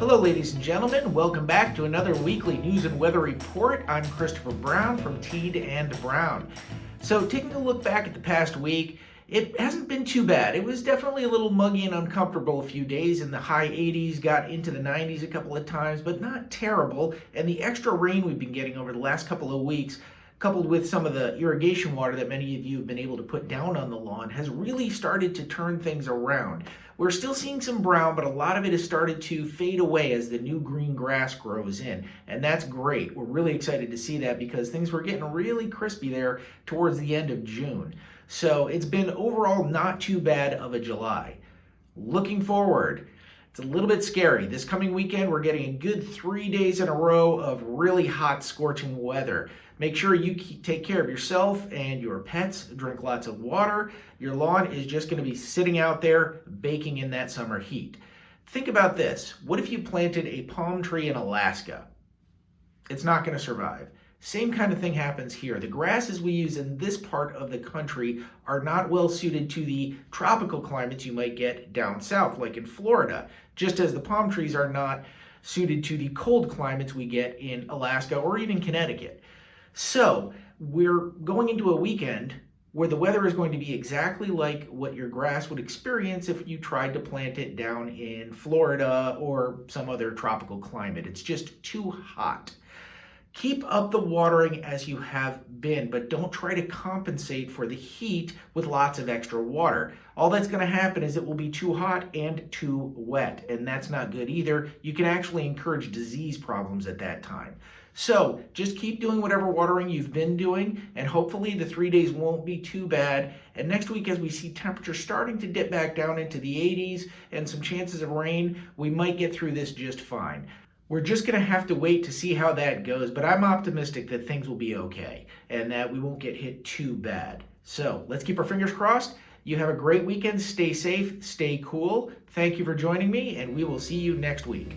Hello, ladies and gentlemen. Welcome back to another weekly news and weather report. I'm Christopher Brown from Teed and Brown. So, taking a look back at the past week, it hasn't been too bad. It was definitely a little muggy and uncomfortable a few days. In the high 80s, got into the 90s a couple of times, but not terrible. And the extra rain we've been getting over the last couple of weeks, coupled with some of the irrigation water that many of you have been able to put down on the lawn, has really started to turn things around. We're still seeing some brown, but a lot of it has started to fade away as the new green grass grows in, and that's great. We're really excited to see that because things were getting really crispy there towards the end of June. So it's been overall not too bad of a July. Looking forward, it's a little bit scary. This coming weekend, we're getting a good 3 days in a row of really hot, scorching weather. Make sure you take care of yourself and your pets. Drink lots of water. Your lawn is just going to be sitting out there baking in that summer heat. Think about this. What if you planted a palm tree in Alaska? It's not going to survive. Same kind of thing happens here. The grasses we use in this part of the country are not well suited to the tropical climates you might get down south, like in Florida, just as the palm trees are not suited to the cold climates we get in Alaska or even Connecticut. So we're going into a weekend where the weather is going to be exactly like what your grass would experience if you tried to plant it down in Florida or some other tropical climate. It's just too hot. Keep up the watering as you have been, but don't try to compensate for the heat with lots of extra water. All that's going to happen is it will be too hot and too wet, and that's not good either. You can actually encourage disease problems at that time. So just keep doing whatever watering you've been doing, and hopefully the 3 days won't be too bad. And next week, as we see temperatures starting to dip back down into the 80s and some chances of rain, we might get through this just fine. We're just going to have to wait to see how that goes, but I'm optimistic that things will be okay and that we won't get hit too bad. So let's keep our fingers crossed. You have a great weekend. Stay safe, stay cool. Thank you for joining me, and we will see you next week.